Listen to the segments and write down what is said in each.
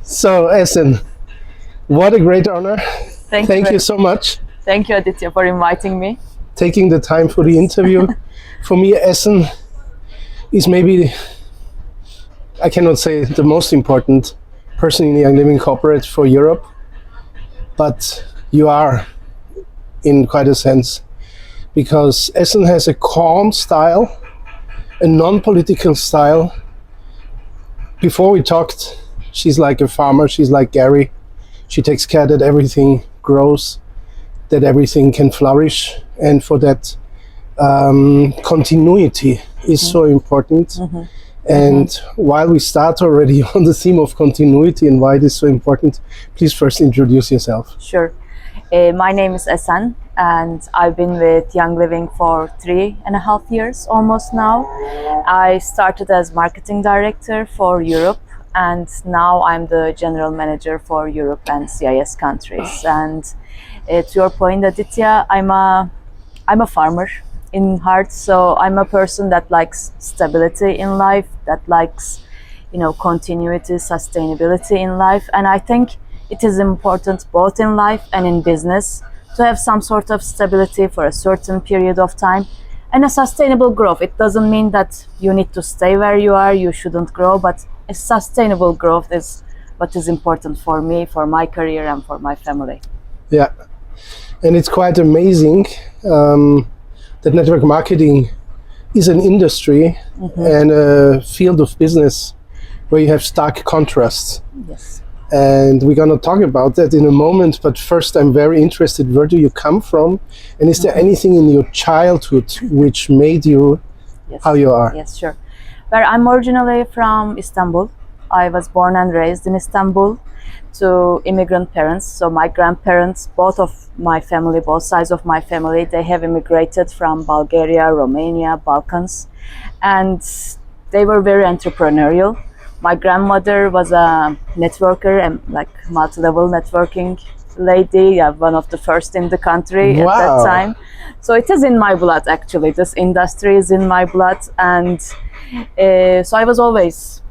So, Esen, what a great honor. Thank you very- so much Thank you, Aditya, for inviting me. taking the time for the interview. For me, Esen is maybe, I cannot say the most important person in the Young Living Corporate for Europe, but you are in quite a sense because Esen has a calm style, a non-political style. Before we talked, she's like a farmer, she's like Gary. She takes care that everything grows, that everything can flourish, and for that continuity is so important. And while we start already on the theme of continuity and why it is so important, please first introduce yourself. Sure. My name is Esen, and I've been with Young Living for 3.5 years almost now. I started as marketing director for Europe, and now I'm the general manager for Europe and CIS countries. And to your point, Aditya, I'm a farmer in heart, so I'm a person that likes stability in life, that likes, continuity, sustainability in life, and I think it is important both in life and in business to have some sort of stability for a certain period of time and a sustainable growth. It doesn't mean that you need to stay where you are, you shouldn't grow, but a sustainable growth is what is important for me, for my career, and for my family. Yeah, and it's quite amazing that network marketing is an industry and a field of business where you have stark contrasts. Yes. And we're going to talk about that in a moment, but first I'm very interested, where do you come from, and is there anything in your childhood which made you how you are? Yes, sure. Well, I'm originally from Istanbul. I was born and raised in Istanbul to immigrant parents. So my grandparents, both of my family, both sides of my family, they have immigrated from Bulgaria, Romania, Balkans, and they were very entrepreneurial. My grandmother was a networker and like multi-level networking lady, one of the first in the country at that time. So it is in my blood, actually. This industry is in my blood, and so I was always,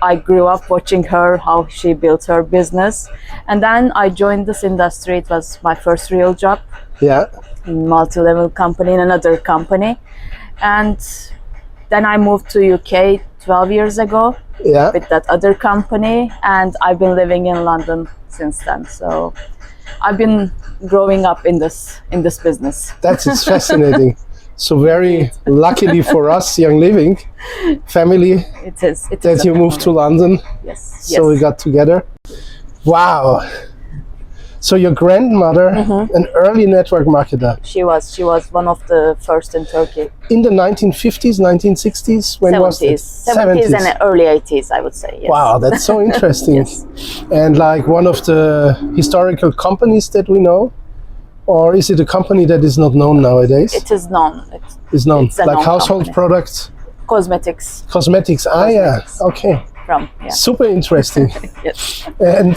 I grew up watching her, how she built her business, and then I joined this industry. It was my first real job. Yeah. In multi-level company, in another company, and then I moved to UK 12 years ago with that other company, and I've been living in London since then. So I've been growing up in this business. It's fascinating. So very luckily for us, Young Living family, it is that you moved to London. Yes. So we got together. Wow. So your grandmother, an early network marketer. She was one of the first in Turkey. In the 1950s, 1960s? When 70s. was it? 70s and early 80s, I would say. Yes. Wow, that's so interesting. Yes. And like one of the historical companies that we know? Or is it a company that is not known nowadays? It is known. It's known. It's a like known household company. products? Cosmetics. Cosmetics. Yeah. Okay. Super interesting. Yes. And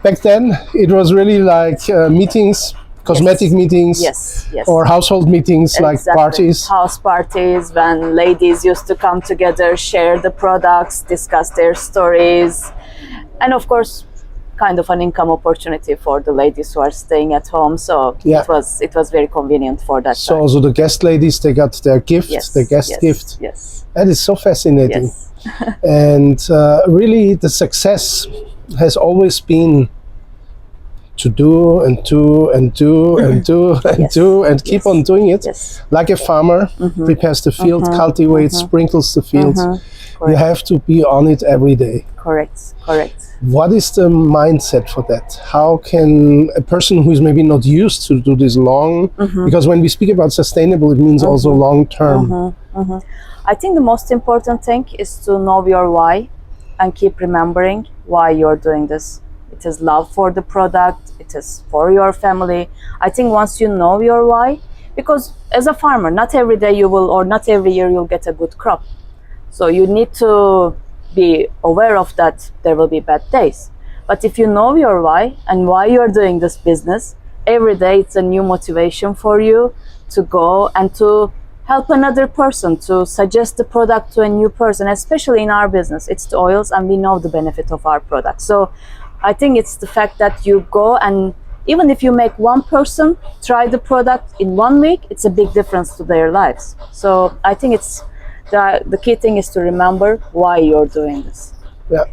back then, it was really like meetings, cosmetic meetings, Yes. or household meetings, like parties. House parties, when ladies used to come together, share the products, discuss their stories, and of course, kind of an income opportunity for the ladies who are staying at home. So it was very convenient for that. So time. also the guest ladies, they got their gift, their guest gift. Yes. That is so fascinating. Yes. And really, the success has always been to do and do and do and do and do and keep on doing it. Yes. Like a farmer prepares the field, cultivates, sprinkles the field. You have to be on it every day. Correct. What is the mindset for that? How can a person who is maybe not used to do this long, because when we speak about sustainable, it means also long term. I think the most important thing is to know your why and keep remembering why you're doing this. It is love for the product, it is for your family. I think once you know your why, because as a farmer, not every day you will, or not every year you'll get a good crop. So you need to be aware of that there will be bad days. But if you know your why and why you're doing this business, every day it's a new motivation for you to go and to help another person, to suggest the product to a new person, especially in our business. It's the oils and we know the benefit of our product. So I think it's the fact that you go, and even if you make one person try the product in 1 week, it's a big difference to their lives. So I think it's the key thing is to remember why you're doing this. Yeah.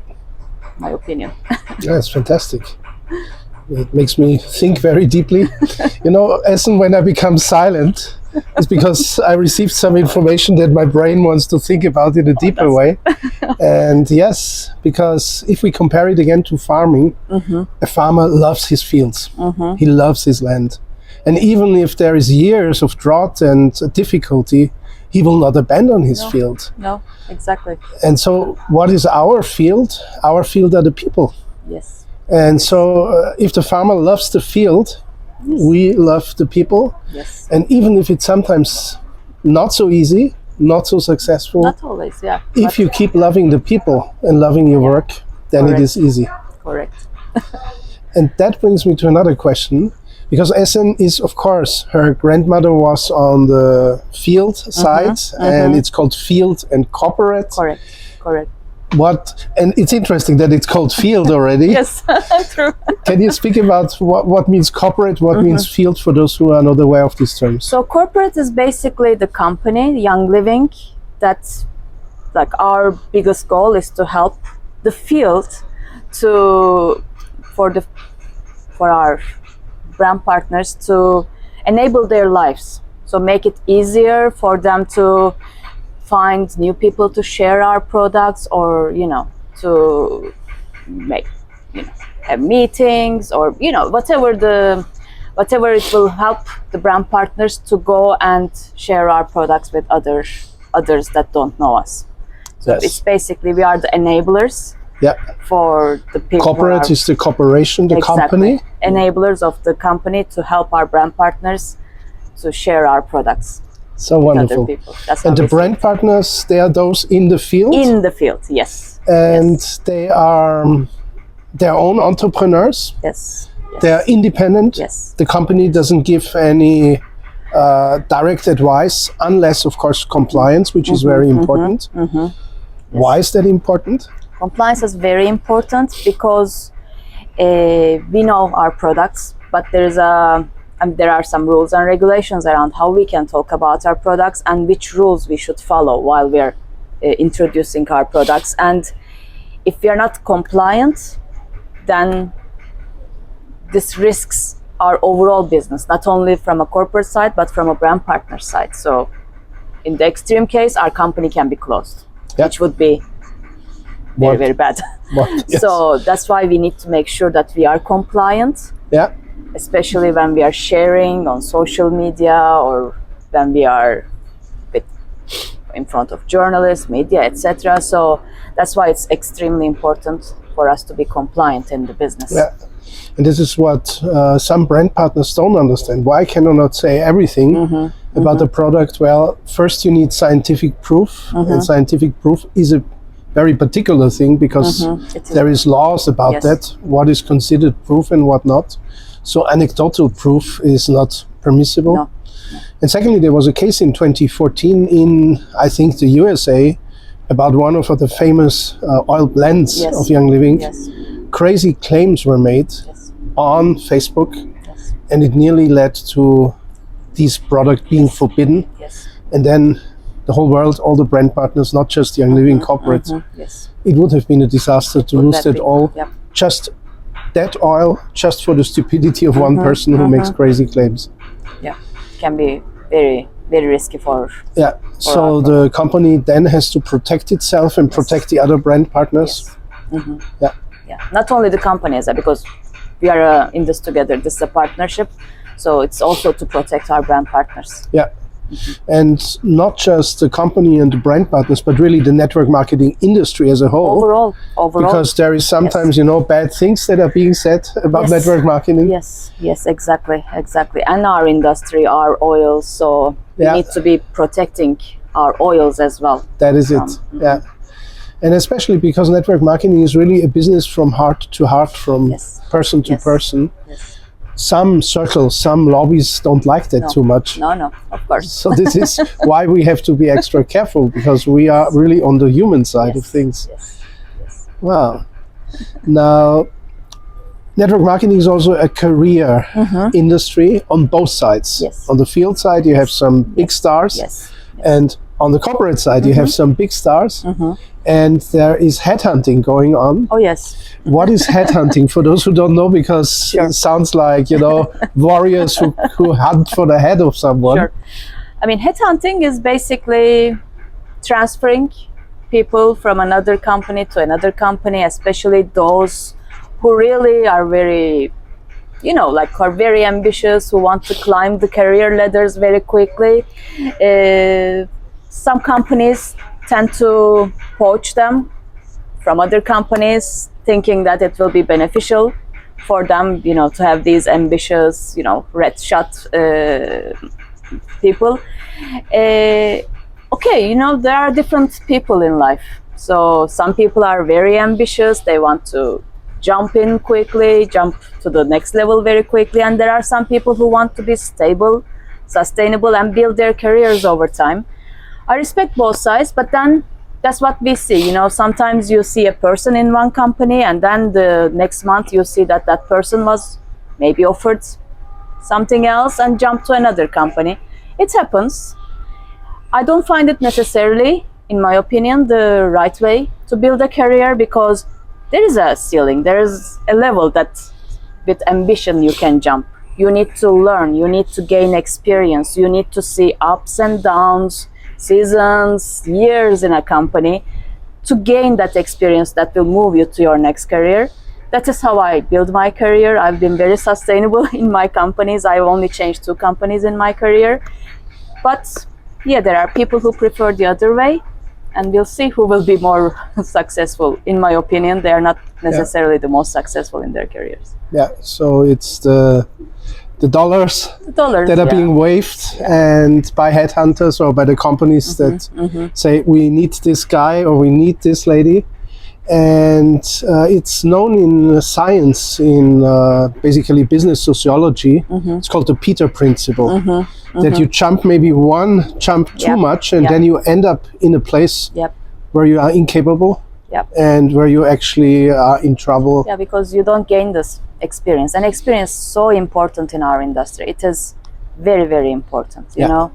My opinion. Yeah, it's fantastic. It makes me think very deeply. You know, Esen, when I become silent, it's because I received some information that my brain wants to think about in a deeper way. And yes, because if we compare it again to farming, a farmer loves his fields. He loves his land. And even if there is years of drought and difficulty, he will not abandon his field. No, exactly. And so what is our field? Our field are the people. Yes. And so if the farmer loves the field, we love the people. Yes. And even if it's sometimes not so easy, not so successful, Not always, yeah. if you keep loving the people and loving your work, then Correct. it is easy. Correct. And that brings me to another question. Because Esen is, of course, her grandmother was on the field side, and it's called field and corporate. Correct. Correct. And it's interesting that it's called field already. Yes, true. Can you speak about what means corporate, what means field, for those who are not aware of these terms? So corporate is basically the company, Young Living, that's like our biggest goal is to help the field for our brand partners to enable their lives. So make it easier for them to find new people to share our products, or to make have meetings, or whatever it will help the brand partners to go and share our products with others that don't know us. So it's basically we are the enablers for the people. Corporate is the corporation, the company. Enablers of the company to help our brand partners to share our products. So wonderful. Other people. That's how and the we see brand it. partners, they are those in the field? In the field, yes. And they are their own entrepreneurs? Yes. They are independent? Yes. The company doesn't give any direct advice, unless, of course, compliance, which is very important. Why is that important? Compliance is very important because we know our products, but there are some rules and regulations around how we can talk about our products and which rules we should follow while we are introducing our products. And if we are not compliant, then this risks our overall business, not only from a corporate side, but from a brand partner side. So in the extreme case, our company can be closed, which would be very, very bad. Yes. So that's why we need to make sure that we are compliant. Yeah. Especially when we are sharing on social media, or when we are in front of journalists, media, etc. So that's why it's extremely important for us to be compliant in the business. Yeah. And this is what some brand partners don't understand. Why can I not say everything about the product? Well, first you need scientific proof, and scientific proof is a very particular thing, because there is laws about that, what is considered proof and what not. So anecdotal proof is not permissible. No. And secondly, there was a case in 2014 in, I think, the USA, about one of the famous oil blends of Young Living. Yes. Crazy claims were made on Facebook, and it nearly led to these products being forbidden. Yes. And then the whole world, all the brand partners, not just Young Living corporate, it would have been a disaster to lose that all. Just that oil, just for the stupidity of one person who makes crazy claims. Yeah, can be very, very risky for. Yeah, so the company then has to protect itself and protect the other brand partners. Yeah. Not only the companies, because we are in this together. This is a partnership, so it's also to protect our brand partners. Yeah. And not just the company and the brand partners, but really the network marketing industry as a whole. Overall. Because there is sometimes, bad things that are being said about network marketing. Yes, exactly. And our industry, our oils, so we need to be protecting our oils as well. That is it, yeah. And especially because network marketing is really a business from heart to heart, from person to person. Yes. some circles, some lobbies don't like that too much. No, of course. So this is why we have to be extra careful, because we are really on the human side of things. Yes. Wow. Now, network marketing is also a career industry on both sides. Yes. On the field side, you have some big stars. Yes. And on the corporate side, you have some big stars. And there is headhunting going on. Oh, yes. What is headhunting for those who don't know? Because it sounds like, warriors who hunt for the head of someone. Sure. I mean, headhunting is basically transferring people from another company to another company, especially those who really are very, are very ambitious, who want to climb the career ladders very quickly. Some companies tend to poach them from other companies, thinking that it will be beneficial for them, to have these ambitious, red shot people. There are different people in life. So some people are very ambitious. They want to jump in quickly, jump to the next level very quickly. And there are some people who want to be stable, sustainable, and build their careers over time. I respect both sides, but then that's what we see. Sometimes you see a person in one company, and then the next month you see that that person was maybe offered something else and jumped to another company. It happens. I don't find it necessarily, in my opinion, the right way to build a career, because there is a ceiling, there is a level that with ambition you can jump. You need to learn, you need to gain experience, you need to see ups and downs, seasons, years in a company to gain that experience that will move you to your next career. That is how I build my career. I've been very sustainable in my companies. I've only changed 2 companies in my career. But there are people who prefer the other way, and we'll see who will be more successful. In my opinion, they are not necessarily the most successful in their careers. Yeah, so it's the dollars that are being waved and by headhunters or by the companies that say we need this guy or we need this lady. And it's known in science, in basically business sociology. It's called the Peter principle. That you jump maybe one jump too much, and then you end up in a place where you are incapable and where you actually are in trouble. Yeah, because you don't gain this experience. And experience is so important in our industry. It is very, very important, you know.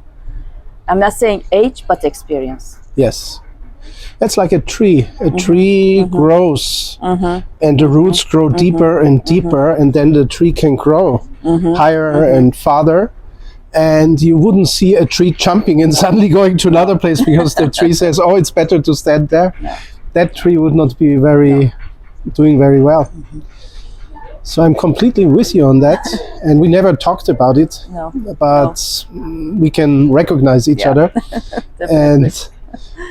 I'm not saying age, but experience. Yes. It's like a tree. A tree grows and the roots grow deeper and deeper, and then the tree can grow higher and farther. And you wouldn't see a tree jumping and suddenly going to another place because the tree says, oh, it's better to stand there. No. That tree would not be doing very well. So I'm completely with you on that. And we never talked about it, but we can recognize each other. And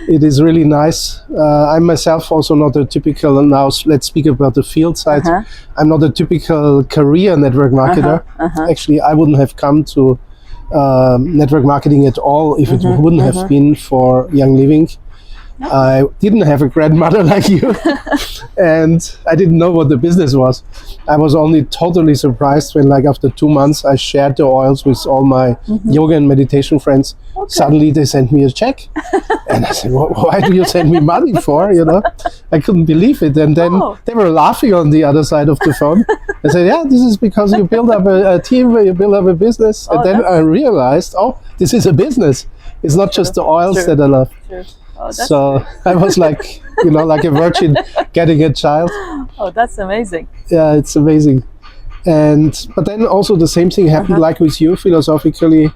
it is really nice. I'm myself also not a typical, now let's speak about the field side. I'm not a typical career network marketer. Actually, I wouldn't have come to network marketing at all if it wouldn't have been for Young Living. I didn't have a grandmother like you, and I didn't know what the business was. I was only totally surprised when, like, after 2 months, I shared the oils with all my yoga and meditation friends. Suddenly they sent me a check, and I said, why do you send me money for? You know, I couldn't believe it. And then they were laughing on the other side of the phone. I said, yeah, this is because you build up a team, where you build up a business. And then I realized, this is a business. It's not just the oils that I love. So I was like, like a virgin getting a child. Oh, that's amazing. Yeah, it's amazing. But then also the same thing happened like with you philosophically,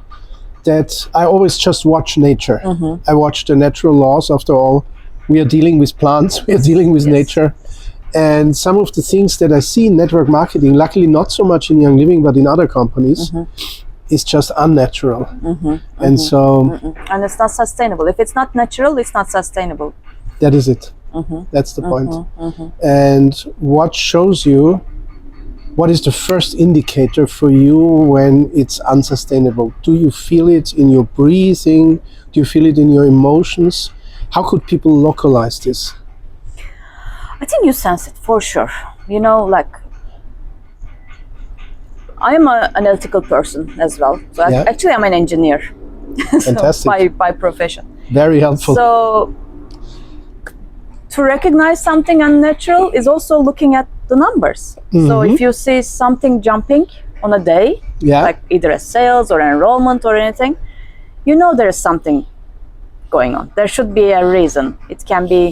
that I always just watch nature. I watch the natural laws. After all, we are dealing with plants, we are dealing with nature. And some of the things that I see in network marketing, luckily not so much in Young Living, but in other companies, is just unnatural. And so... And it's not sustainable. If it's not natural, it's not sustainable. That is it. That's the point. And what shows you, what is the first indicator for you when it's unsustainable? Do you feel it in your breathing? Do you feel it in your emotions? How could people localize this? I think you sense it for sure. I'm an analytical person as well. So Yeah. actually, I'm an engineer. Fantastic. by profession. Very helpful. So to recognize something unnatural is also looking at the numbers. So if you see something jumping on a day, Yeah. like either a sales or enrollment or anything, you know there is something going on. There should be a reason. It can be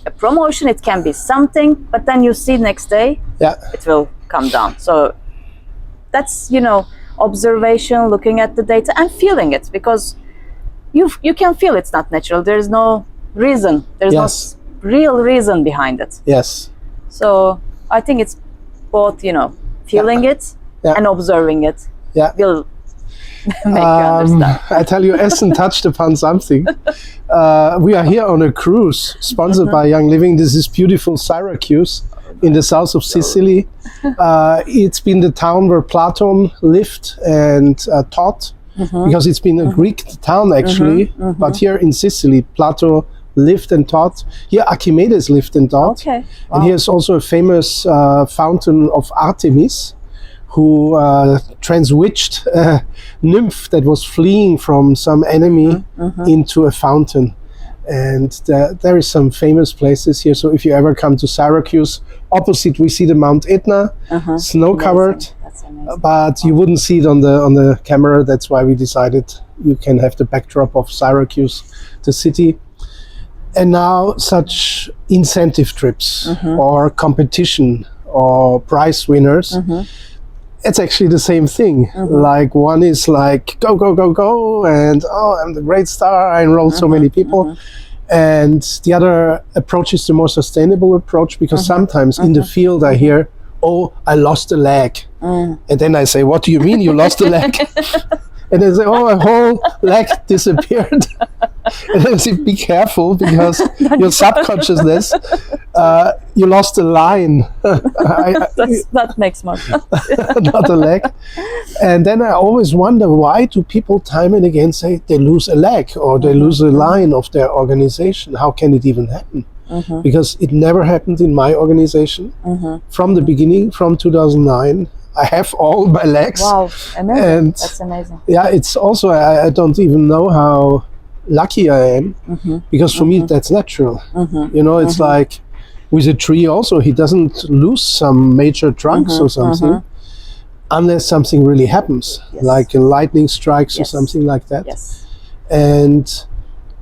a promotion, it can be something, but then you see next day Yeah. it will come down. So that's, observation, looking at the data and feeling it, because you can feel it's not natural. There's no reason. There's Yes. no real reason behind it. Yes. So I think it's both, feeling it Yeah. and observing it Yeah. will make you understand. I tell you, Esen touched upon something. We are here on a cruise sponsored by Young Living. This is beautiful Syracuse in the south of Sicily. It's been the town where Plato lived and taught, because it's been a Greek town actually. But here in Sicily, Plato lived and taught. Here Archimedes lived and taught. Okay. And here's also a famous fountain of Artemis, who transwitched a nymph that was fleeing from some enemy into a fountain. And there is some famous places here. So if you ever come to Syracuse, opposite we see the Mount Etna, snow-covered, That's amazing. but you wouldn't see it on the camera. That's why we decided you can have the backdrop of Syracuse, the city. And now such incentive trips or competition or prize winners, it's actually the same thing. Like one is like, go, go, go, go, and oh, I'm the great star, I enrolled so many people. And the other approach is the more sustainable approach, because sometimes in the field I hear, oh, I lost a leg. And then I say, what do you mean you lost a leg? And they say, oh, a whole leg disappeared. And I say, be careful, because your subconsciousness, you lost a line. That makes more sense. Not a leg. And then I always wonder, why do people time and again say they lose a leg or they lose a line of their organization? How can it even happen? Because it never happened in my organization. From the beginning, from 2009, I have all my legs. Wow, amazing. And That's amazing. yeah, it's also, I don't even know how lucky I am, because for me that's natural. It's like with a tree also, he doesn't lose some major trunks or something unless something really happens, like a lightning strikes or something like that. Yes. And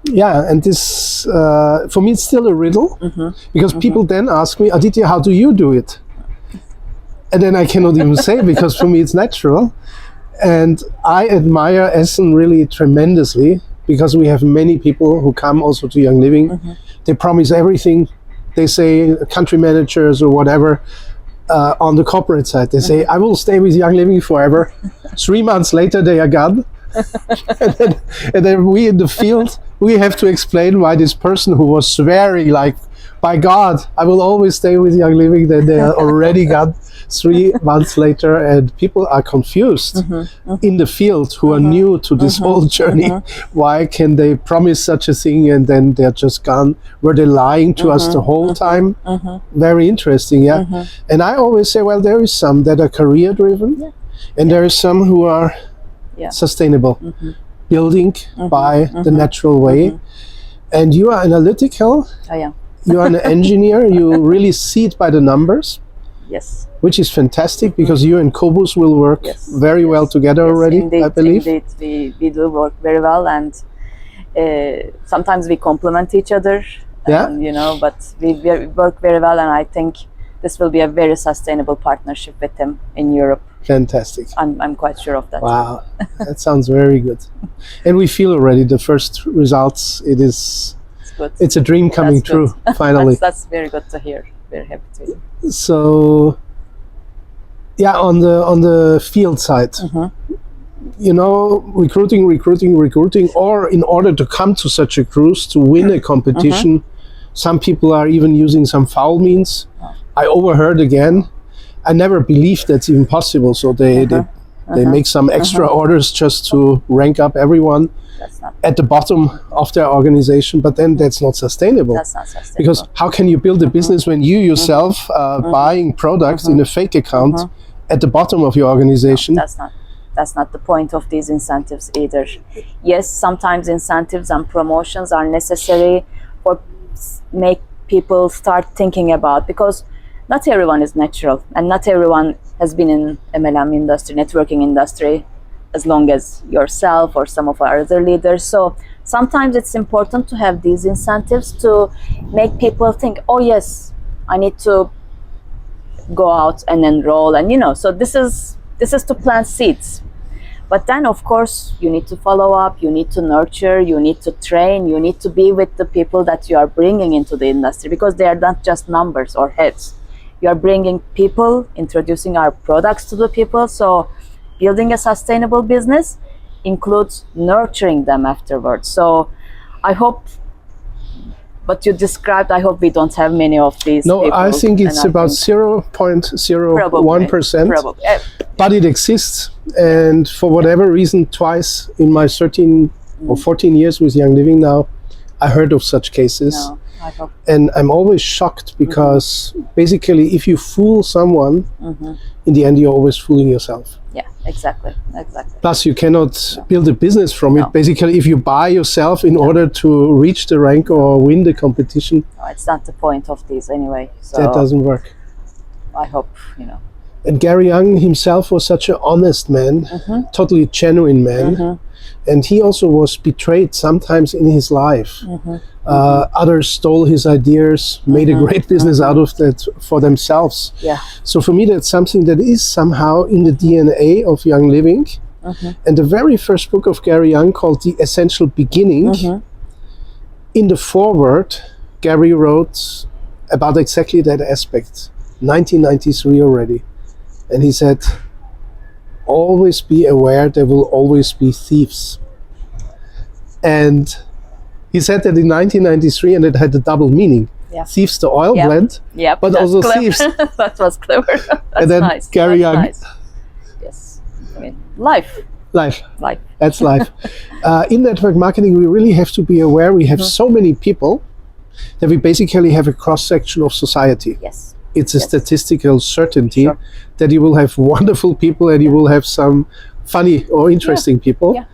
yeah, and this for me it's still a riddle, because people then ask me, Aditya, how do you do it? And then I cannot even say, because for me it's natural. And I admire Esen really tremendously, because we have many people who come also to Young Living. They promise everything. They say, country managers or whatever, on the corporate side, they say, I will stay with Young Living forever. 3 months later, they are gone. and then we in the field, we have to explain why this person who was swearing like, by God, I will always stay with Young Living, then they are already gone 3 months later, and people are confused in the field who are new to this whole journey. Why can they promise such a thing and then they're just gone? Were they lying to us the whole time? Very interesting, yeah. And I always say, well, there is some that are career driven, and there is some who are sustainable, building by the natural way. And you are analytical. I am. You are an engineer. You really see it by the numbers. Yes. Which is fantastic, because you and Kobus will work very well together already, indeed, I believe. Indeed, we do work very well, and sometimes we complement each other. But we work very well, and I think this will be a very sustainable partnership with him in Europe. Fantastic. I'm quite sure of that. Wow, that sounds very good. And we feel already the first results. It's good. It's a dream coming That's true, good. finally. That's very good to hear. Very happy to hear. So, yeah, on the field side, recruiting, or in order to come to such a cruise, to win a competition, some people are even using some foul means. I overheard again. I never believed that's even possible. So they make some extra orders just to rank up everyone at the bottom of their organization, but then that's not sustainable. That's not sustainable. Because how can you build a business when you yourself are buying products in a fake account at the bottom of your organization. That's not the point of these incentives either. Yes, sometimes incentives and promotions are necessary for make people start thinking about, because not everyone is natural and not everyone has been in MLM industry, networking industry, as long as yourself or some of our other leaders. So sometimes it's important to have these incentives to make people think, oh yes, I need to go out and enroll, and so this is to plant seeds. But then of course you need to follow up, you need to nurture, you need to train, you need to be with the people that you are bringing into the industry, because they are not just numbers or heads. You are bringing people, introducing our products to the people. So building a sustainable business includes nurturing them afterwards. So I hope what you described, I hope we don't have many of these people. I think it's about 0.01%, but it exists. And for whatever reason, twice in my 13 or 14 years with Young Living now, I heard of such cases. No, I hope. And I'm always shocked, because basically if you fool someone, in the end you're always fooling yourself. Yeah, exactly. Plus you cannot build a business from it. Basically, if you buy yourself in order to reach the rank or win the competition. No, it's not the point of these anyway. So that doesn't work. I hope, And Gary Young himself was such an honest man, totally genuine man. And he also was betrayed sometimes in his life. Others stole his ideas, made a great business out of that for themselves. Yeah. So for me, that's something that is somehow in the DNA of Young Living. And the very first book of Gary Young, called The Essential Beginning, in the foreword, Gary wrote about exactly that aspect, 1993 already. And he said, always be aware there will always be thieves. And he said that in 1993, and it had a double meaning. Yeah. Thieves, the oil blend, but also clever. thieves. That was clever. That's And then nice. Gary That's Young. nice. Yes. I mean, life. That's life. In network marketing, we really have to be aware. We have so many people that we basically have a cross-section of society. Yes. It's a statistical certainty that you will have wonderful people and you will have some funny or interesting people. Yeah.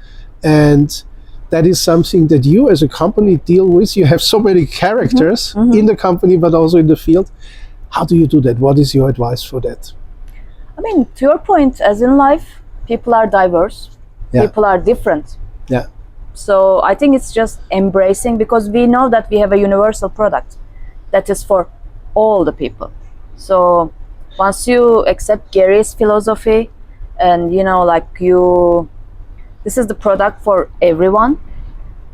And that is something that you as a company deal with. You have so many characters in the company, but also in the field. How do you do that? What is your advice for that? I mean, to your point, as in life, people are diverse. People are different. Yeah. So I think it's just embracing, because we know that we have a universal product that is for all the people. So once you accept Gary's philosophy and this is the product for everyone,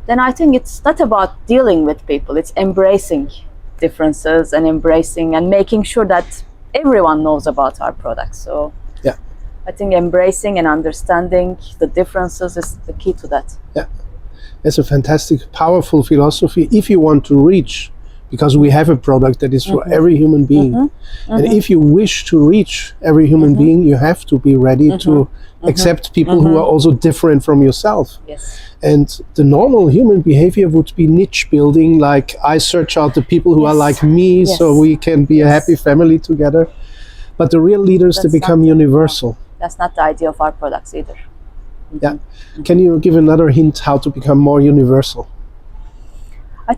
then I think it's not about dealing with people, it's embracing differences and embracing and making sure that everyone knows about our products. So I think embracing and understanding the differences is the key to that. Yeah, it's a fantastic, powerful philosophy if you want to reach, because we have a product that is for every human being. And if you wish to reach every human being, you have to be ready to accept people who are also different from yourself. Yes. And the normal human behavior would be niche building, like I search out the people who are like me so we can be a happy family together. But the real leaders, they become universal. That's not the idea of our products either. Yeah. Can you give another hint how to become more universal? I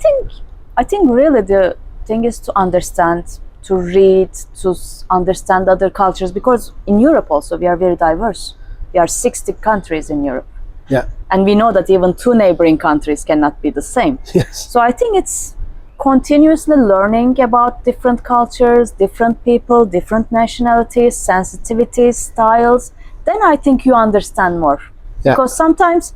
think really the thing is to understand, to read, to understand other cultures, because in Europe also we are very diverse. We are 60 countries in Europe. Yeah. And we know that even 2 neighboring countries cannot be the same. Yes. So I think it's continuously learning about different cultures, different people, different nationalities, sensitivities, styles. Then I think you understand more. Yeah. Because sometimes,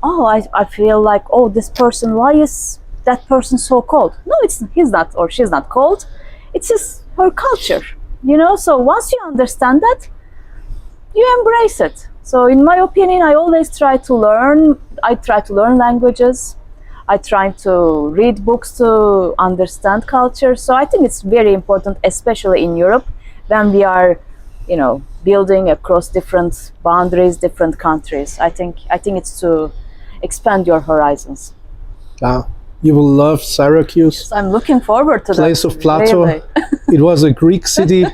I feel like, this person, why is that person so cold? No, he's not or she's not cold. It's just her culture, So once you understand that, you embrace it. So in my opinion, I always try to learn. I try to learn languages. I try to read books to understand culture. So I think it's very important, especially in Europe, when we are, building across different boundaries, different countries. I think it's to expand your horizons. Wow. You will love Syracuse. So I'm looking forward to Place that. of Plato. Really. It was a Greek city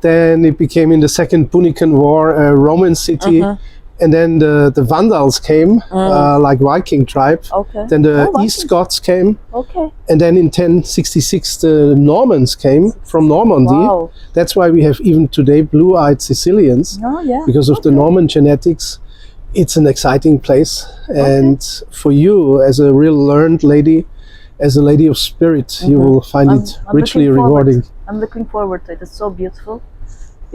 Then it became in the Second Punican War a Roman city. And then the Vandals came, like Viking tribe. Okay. Then the Vikings. East Scots came. Okay. And then in 1066, the Normans came from Normandy. Wow. That's why we have even today blue-eyed Sicilians, Oh, yeah. because of the Norman genetics. It's an exciting place. And for you, as a real learned lady, as a lady of spirit, you will find it richly looking forward. rewarding. I'm looking forward to it. It's so beautiful.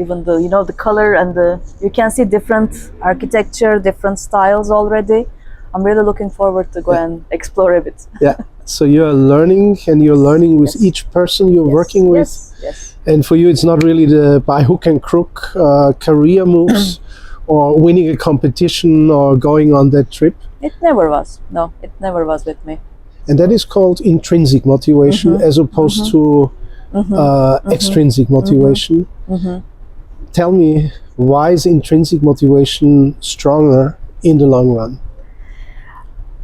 Even the, you know, the color and you can see different architecture, different styles already. I'm really looking forward to go and explore a bit. Yeah. So you're learning, and you're learning with each person you're working with. Yes. And for you, it's not really the by hook and crook career moves or winning a competition or going on that trip. It never was. No, it never was with me. And that is called intrinsic motivation as opposed to extrinsic motivation. Tell me, why is intrinsic motivation stronger in the long run?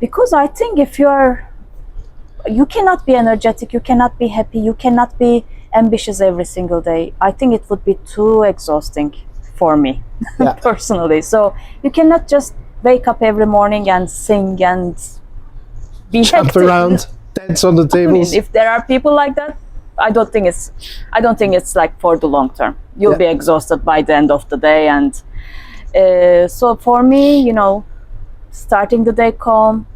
Because I think if you cannot be energetic, you cannot be happy, you cannot be ambitious every single day. I think it would be too exhausting for me personally. So you cannot just wake up every morning and sing and be Jump hectic. around, dance on the I mean, tables. if there are people like that, I don't think it's like for the long term. You'll be exhausted by the end of the day. And so for me, you know, starting the day calm,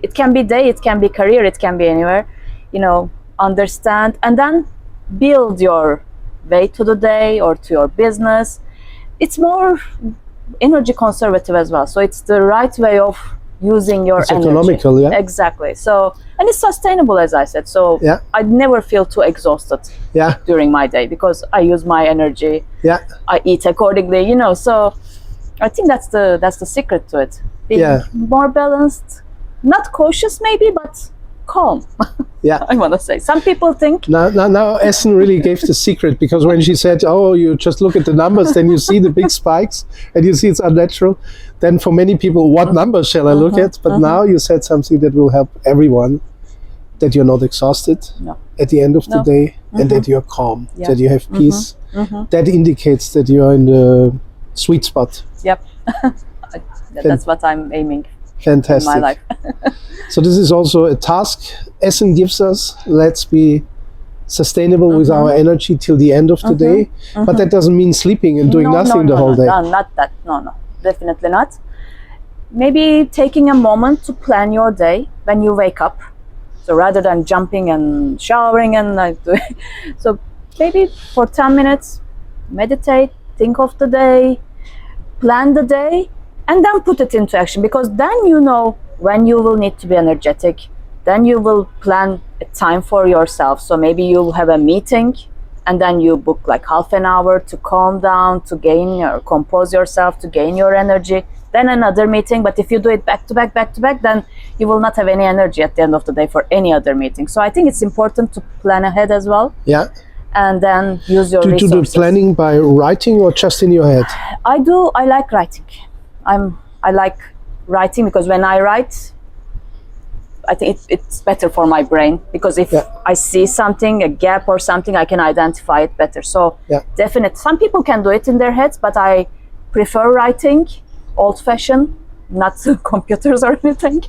it can be day, it can be career, it can be anywhere, you know, understand and then build your way to the day or to your business. It's more energy conservative as well. So it's the right way of using your It's energy. economical, yeah. Exactly. So, and it's sustainable, as I said. So I never feel too exhausted during my day because I use my energy. I eat accordingly, you know. So I think that's the secret to it. Being more balanced, not cautious maybe, but calm. I want to say. Some people think... Now Esen really gave the secret, because when she said, oh, you just look at the numbers, then you see the big spikes and you see it's unnatural. Then for many people, what numbers shall I look at? But now you said something that will help everyone, that you're not exhausted at the end of the day and that you're calm, that you have peace. That indicates that you're in the sweet spot. Yep. That's what I'm aiming Fantastic. in my life. So this is also a task Esen gives us. Let's be sustainable with our energy till the end of the day. But that doesn't mean sleeping and doing nothing the whole day. No, not that. No, definitely not. Maybe taking a moment to plan your day when you wake up. So rather than jumping and showering and like so maybe for 10 minutes, meditate, think of the day, plan the day, and then put it into action, because then you know when you will need to be energetic. Then you will plan a time for yourself. So maybe you have a meeting and then you book like half an hour to calm down, to compose yourself, to gain your energy. Then another meeting. But if you do it back to back, then you will not have any energy at the end of the day for any other meeting. So I think it's important to plan ahead as well. Yeah. And then use your resources. Do the planning by writing or just in your head? I like writing. I like writing because when I write, I think it's better for my brain, because if I see something, a gap or something, I can identify it better. So definitely, some people can do it in their heads, but I prefer writing, old-fashioned, not computers or anything.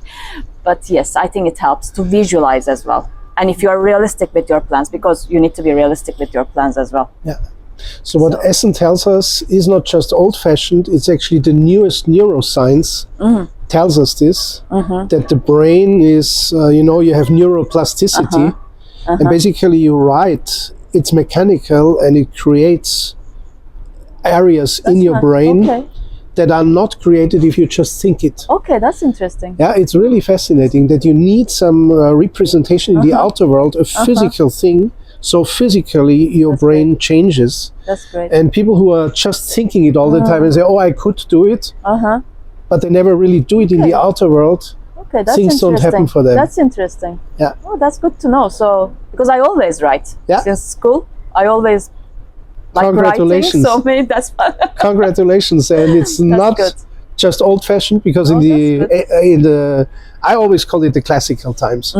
But yes, I think it helps to visualize as well. And if you are realistic with your plans, because you need to be realistic with your plans as well. Yeah. So what Esen tells us is not just old-fashioned, it's actually the newest neuroscience tells us this, that the brain is, you have neuroplasticity, and basically you write, it's mechanical and it creates areas in your brain that are not created if you just think it. Okay, that's interesting. Yeah, it's really fascinating that you need some representation in the outer world, a physical thing. So physically, your brain changes. That's great. And people who are just thinking it all the time and say, oh, I could do it, but they never really do it in the outer world, things don't happen for them. That's interesting. Yeah. Oh, that's good to know. So, because I always write. Since school, I always like writing. So maybe that's fun. Congratulations. And it's not just old-fashioned, because in the I always call it the classical times.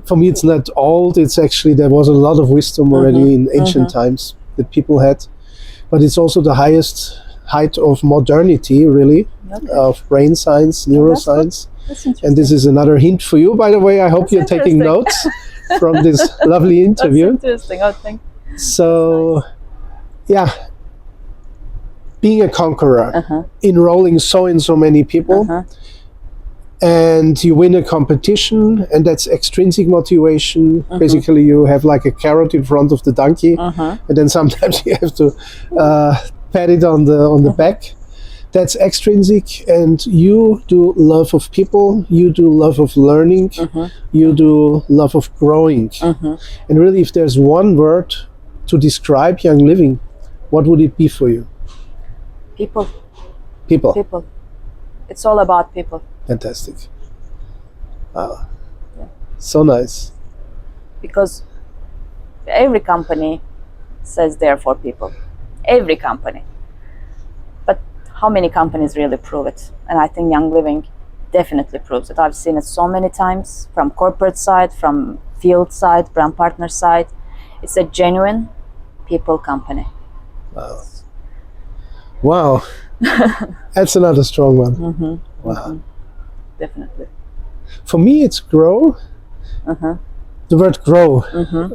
For me, it's not old. It's actually, there was a lot of wisdom already in ancient times that people had. but it's also the highest height of modernity, really, Okay. of brain science, neuroscience. That's interesting. And this is another hint for you, by the way. I hope That's you're taking interesting. notes from this lovely That's interview. interesting. Oh, thank So, yeah, being a conqueror, Uh-huh. enrolling so and so many people, Uh-huh. and you win a competition, and that's extrinsic motivation. Basically, you have like a carrot in front of the donkey, Uh-huh. and then sometimes you have to pat it on the back. That's extrinsic, and you do love of people, you do love of learning, you do love of growing. And really, if there's one word to describe Young Living, what would it be for you? People. People. People. It's all about people. Fantastic. Wow. So nice. Because every company says they're for people. Every company. But how many companies really prove it? And I think Young Living definitely proves it. I've seen it so many times from corporate side, from field side, brand partner side. It's a genuine people company. Wow. Wow. That's another strong one. Wow. Definitely. For me, it's grow. The word grow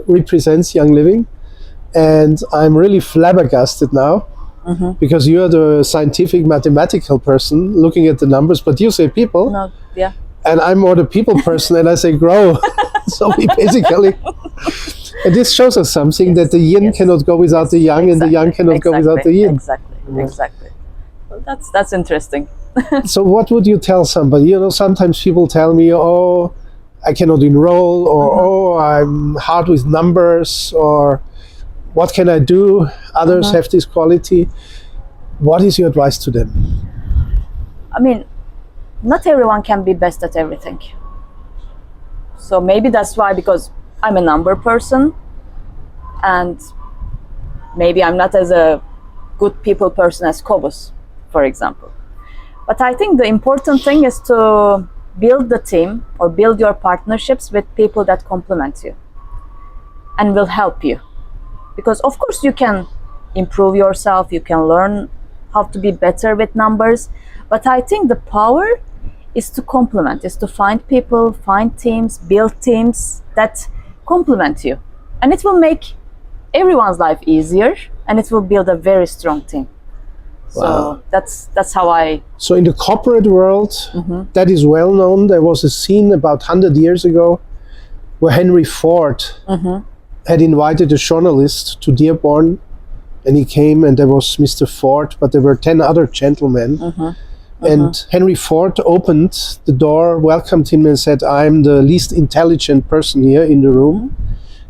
represents Young Living. And I'm really flabbergasted now because you're the scientific mathematical person looking at the numbers, but you say people. No, yeah. And I'm more the people person and I say grow. So we basically, and this shows us something, that the yin cannot go without the yang, and the yang cannot go without the yin. Exactly. Well, that's interesting. So what would you tell somebody? You know, sometimes people tell me, oh, I cannot enroll, or oh, I'm hard with numbers, or what can I do? Others have this quality. What is your advice to them? I mean, not everyone can be best at everything. So maybe that's why, because I'm a number person, and maybe I'm not as a good people person as Kobus, for example. But I think the important thing is to build the team or build your partnerships with people that complement you and will help you. Because of course you can improve yourself, you can learn how to be better with numbers, but I think the power is to complement, is to find people, find teams, build teams that complement you. And it will make everyone's life easier, and it will build a very strong team. So that's how I... So in the corporate world, that is well known. There was a scene about 100 years ago where Henry Ford had invited a journalist to Dearborn, and he came, and there was Mr. Ford, but there were 10 other gentlemen. And Henry Ford opened the door, welcomed him, and said, I'm the least intelligent person here in the room.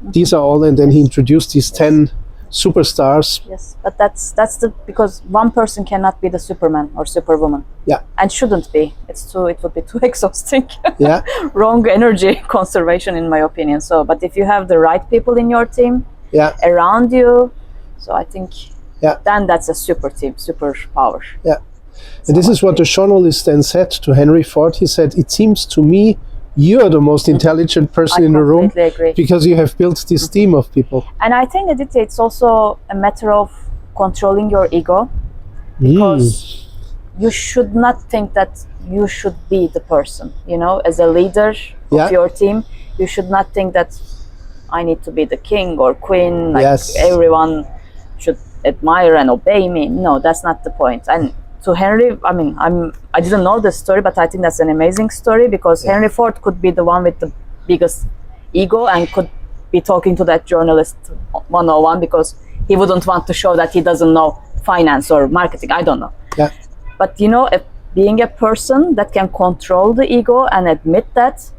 These are all, and then he introduced these 10 superstars. Yes, but that's because one person cannot be the Superman or Superwoman. Yeah. And shouldn't be. It would be too exhausting. Yeah. Wrong energy conservation, in my opinion. So, but if you have the right people in your team, Yeah. around you, so I think Yeah. then that's a super team, super power. Yeah. And this is what the journalist then said to Henry Ford. He said, it seems to me you're the most intelligent person in the room, completely agree. because you have built this team of people. And I think that it's also a matter of controlling your ego, because you should not think that you should be the person, you know, as a leader of your team. You should not think that I need to be the king or queen, like everyone should admire and obey me. No, that's not the point. And to Henry, I mean, I didn't know this story, but I think that's an amazing story, because Henry Ford could be the one with the biggest ego and could be talking to that journalist 101, because he wouldn't want to show that he doesn't know finance or marketing. I don't know. Yeah. But you know, being a person that can control the ego and admit that,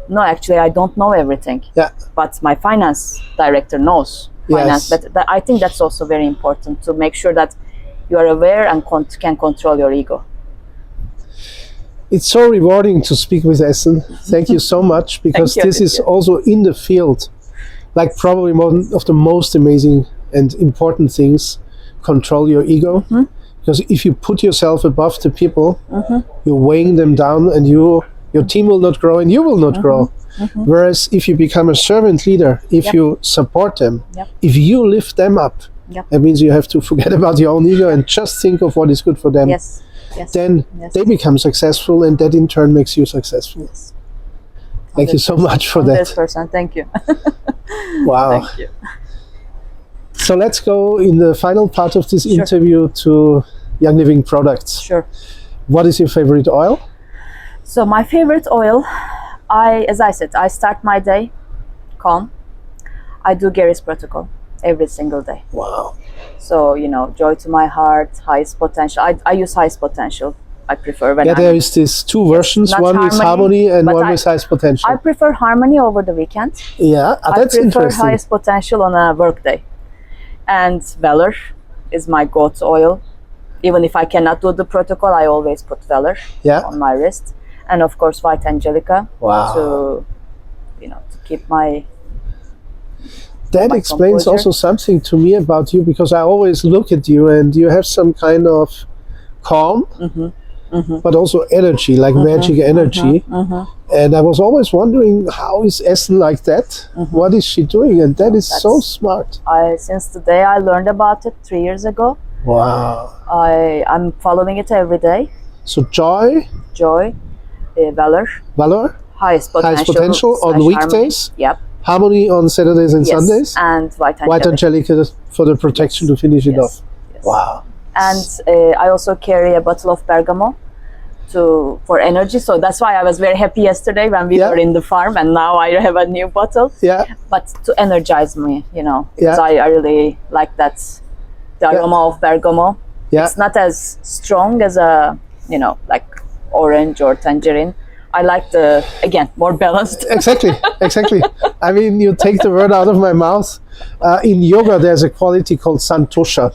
no, actually, I don't know everything. Yeah. But my finance director knows finance. But I think that's also very important, to make sure that you are aware and can control your ego. It's so rewarding to speak with Esen. Thank you so much, because this is also in the field, like probably one of the most amazing and important things. Control your ego. Because if you put yourself above the people, you're weighing them down, and your team will not grow and you will not grow. Whereas if you become a servant leader, if you support them, if you lift them up, Yep. That means you have to forget about your own ego and just think of what is good for them. Yes. Yes. Then Yes. they become successful, and that in turn makes you successful. Yes. Thank you so much for that. 100%. Thank you. Wow. Thank you. So let's go in the final part of this Sure. interview to Young Living products. Sure. What is your favorite oil? So my favorite oil, as I said, I start my day calm. I do Gary's protocol every single day. Wow. So, joy to my heart, highest potential. I use highest potential. I prefer when Yeah, I'm... there is this two versions. Not One is harmony and but one is highest potential. I prefer harmony over the weekend. Yeah, that's I prefer interesting. highest potential on a work day. And Valor is my go-to oil. Even if I cannot do the protocol, I always put Valor on my wrist. And of course, White Angelica to keep my... That explains composure. also something to me about you, because I always look at you and you have some kind of calm, but also energy, like magic energy. And I was always wondering, how is Esen like that? What is she doing? And that is so smart. Since the day I learned about it 3 years ago, Wow. I'm following it every day. So joy, Valor, highest highest potential on / weekdays, harmony. Yep. harmony on Saturdays and Sundays, and White White Angelica. Angelica for the protection to finish it off. Yes. Wow. And I also carry a bottle of bergamot for energy. So that's why I was very happy yesterday when we were in the farm, and now I have a new bottle. Yeah. But to energize me, because I really like that, the aroma of bergamot. Yeah. It's not as strong as a, like orange or tangerine. I like the, again, more balanced. Exactly. I mean, you take the word out of my mouth. In yoga, there's a quality called santosha.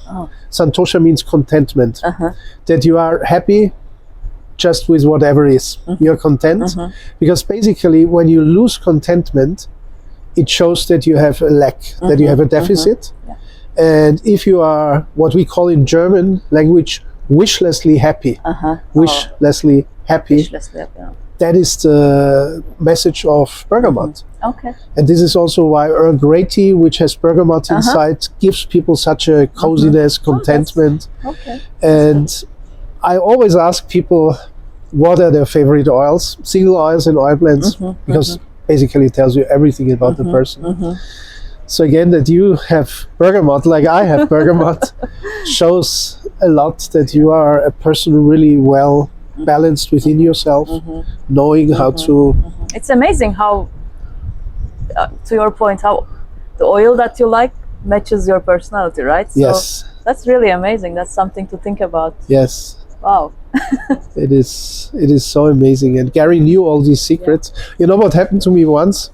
Santosha means contentment. That you are happy just with whatever is. You're content. Because basically, when you lose contentment, it shows that you have a lack, that you have a deficit. And if you are what we call in German language, wishlessly happy, wishlessly happy, that is the message of bergamot. Okay. And this is also why Earl Grey tea, which has bergamot inside, gives people such a coziness, contentment. Okay. And I always ask people, what are their favorite oils? Single oils and oil blends, because basically it tells you everything about the person. So again, that you have bergamot, like I have bergamot, shows a lot that you are a person really well balanced within yourself, knowing how to... It's amazing how, to your point, how the oil that you like matches your personality, right? So Yes. that's really amazing. That's something to think about. Yes. Wow. It is so amazing. And Gary knew all these secrets. You know what happened to me once?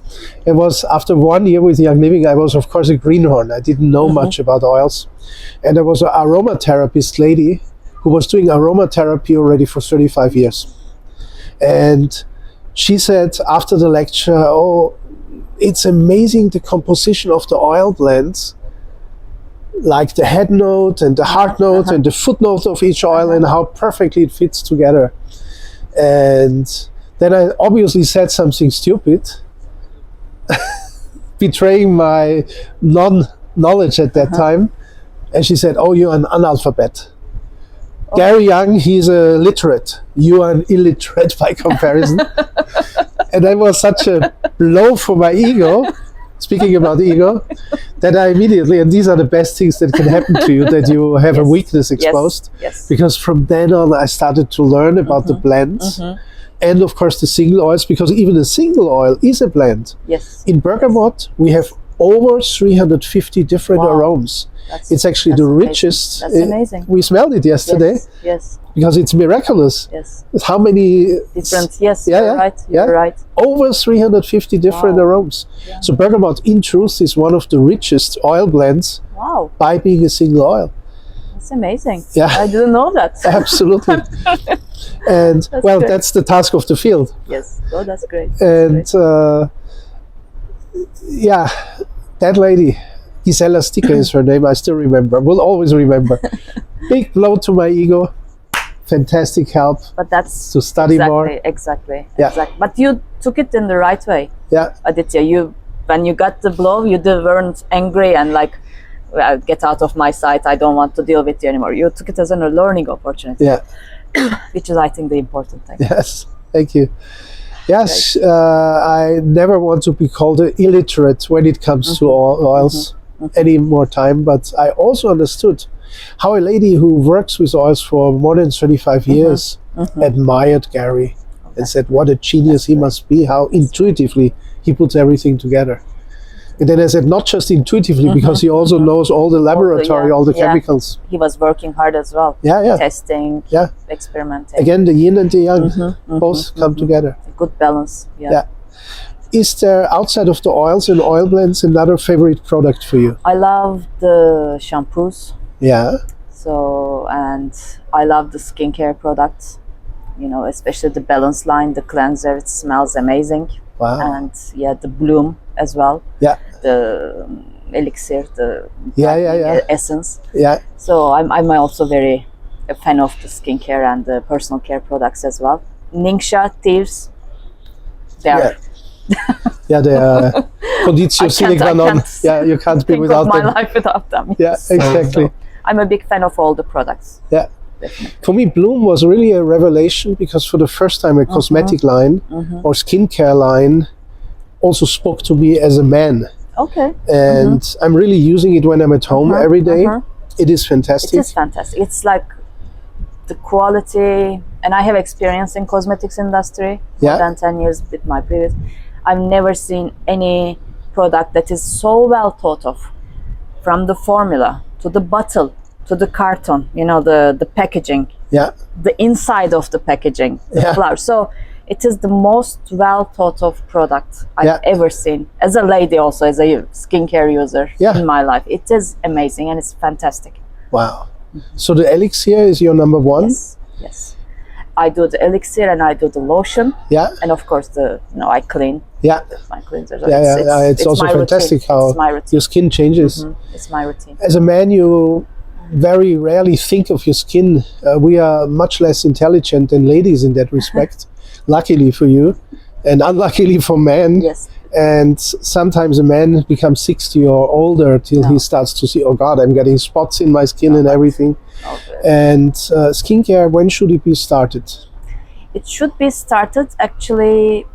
It was after 1 year with Young Living, I was of course a greenhorn. I didn't know much about oils. And there was an aromatherapist lady who was doing aromatherapy already for 35 years. And she said after the lecture, oh, it's amazing the composition of the oil blends, like the head note and the heart note and the footnote of each oil and how perfectly it fits together. And then I obviously said something stupid, betraying my non-knowledge at that time. And she said, oh, you're an analphabet. Gary Young, he's a literate. You are an illiterate by comparison. And that was such a blow for my ego, speaking about ego, that I immediately, and these are the best things that can happen to you, that you have a weakness exposed. Yes. Because from then on, I started to learn about the blends. And of course the single oils, because even a single oil is a blend. Yes. In bergamot, we have over 350 different aromas. It's actually the amazing. richest. That's amazing. We smelled it yesterday. Yes. Because it's miraculous. Yes. How many Different. Yes. You're right. You're right. Over 350 different aromas. Yeah. So bergamot, in truth, is one of the richest oil blends Wow. by being a single oil. That's amazing. Yeah. I didn't know that. Absolutely. And well, great. that's the task of the field. Yes. Oh, that's great. And yeah, that lady, Gisela Sticker is her name, I still remember, will always remember. Big blow to my ego. Fantastic help. But that's to study more. Exactly. Yeah. Exactly. But you took it in the right way. Yeah. Aditya, when you got the blow, you weren't angry and like well, get out of my sight. I don't want to deal with you anymore. You took it as a learning opportunity, Yeah. which is, I think, the important thing. Yes. Thank you. Yes, I never want to be called illiterate when it comes to oils any more time, but I also understood how a lady who works with oils for more than 35 years admired Gary and said, what a genius he must be, how intuitively he puts everything together. And then I said, not just intuitively, because he also knows all the laboratory, all the chemicals. He was working hard as well. Yeah. Testing, experimenting. Again, the yin and the yang both come together. A good balance. Yeah. Is there, outside of the oils and oil blends, another favorite product for you? I love the shampoos. Yeah. So, and I love the skincare products, you know, especially the balance line, the cleanser. It smells amazing. Wow. And the bloom as well. Yeah. The elixir, the essence. Yeah. So I'm also very a fan of the skincare and the personal care products as well. Ningxia, Thieves, they are. Yeah, they are conditio sine qua non. Yeah, you can't be without them. Think of my life without them. Yeah, exactly. So I'm a big fan of all the products. Yeah. Definitely. For me, Bloom was really a revelation because for the first time a cosmetic line or skincare line also spoke to me as a man. Okay. And I'm really using it when I'm at home every day. It is fantastic. It is fantastic. It's like the quality, and I have experience in cosmetics industry more than 10 years with my previous. I've never seen any product that is so well thought of, from the formula to the bottle to the carton, you know, the packaging, the inside of the packaging, the flower. So it is the most well thought of product I've ever seen. As a lady, also as a skincare user in my life, it is amazing and it's fantastic. Wow. So the elixir is your number one? Yes. I do the elixir and I do the lotion. Yeah. And of course, I clean. Yeah. My cleanser. It's also fantastic how your skin changes. It's my routine. As a man, you very rarely think of your skin. We are much less intelligent than ladies in that respect. Luckily for you, and unluckily for men. Yes. And sometimes a man becomes 60 or older till he starts to see, oh God, I'm getting spots in my skin and everything. And skincare, when should it be started? It should be started actually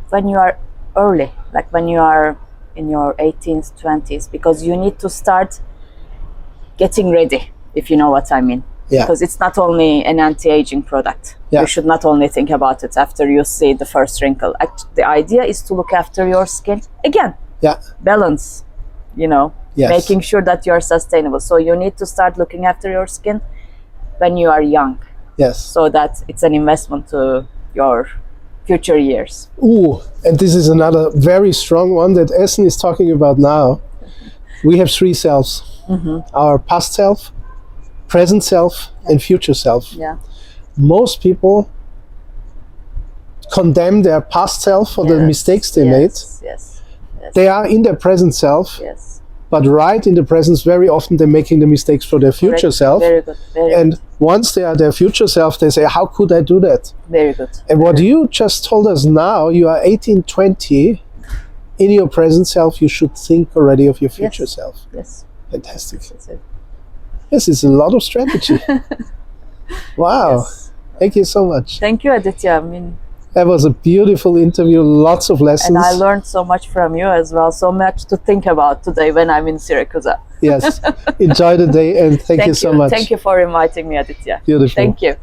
when you are early, like when you are in your 18th, 20s, because you need to start getting ready, if you know what I mean. Yeah. Because it's not only an anti-aging product. You should not only think about it after you see the first wrinkle. The idea is to look after your skin again. Balance, you know, making sure that you're sustainable. So you need to start looking after your skin when you are young. Yes. So that it's an investment to your future years. Ooh, and this is another very strong one that Esen is talking about now. We have three selves. Our past self, present self, and future self. Yeah. Most people condemn their past self for the mistakes they made. Yes. They are in their present self. Yes. But right in the presence, very often they're making the mistakes for their future self. Very good. And once they are their future self, they say, how could I do that? Very good. And what you just told us now, you are 18, 20. In your present self, you should think already of your future self. Yes. Fantastic. That's it. This is a lot of strategy. Wow. Yes. Thank you so much. Thank you, Aditya. I mean, that was a beautiful interview, lots of lessons. And I learned so much from you as well, so much to think about today when I'm in Syracuse. Yes. Enjoy the day and thank you so much. Thank you for inviting me, Aditya. Beautiful. Thank you.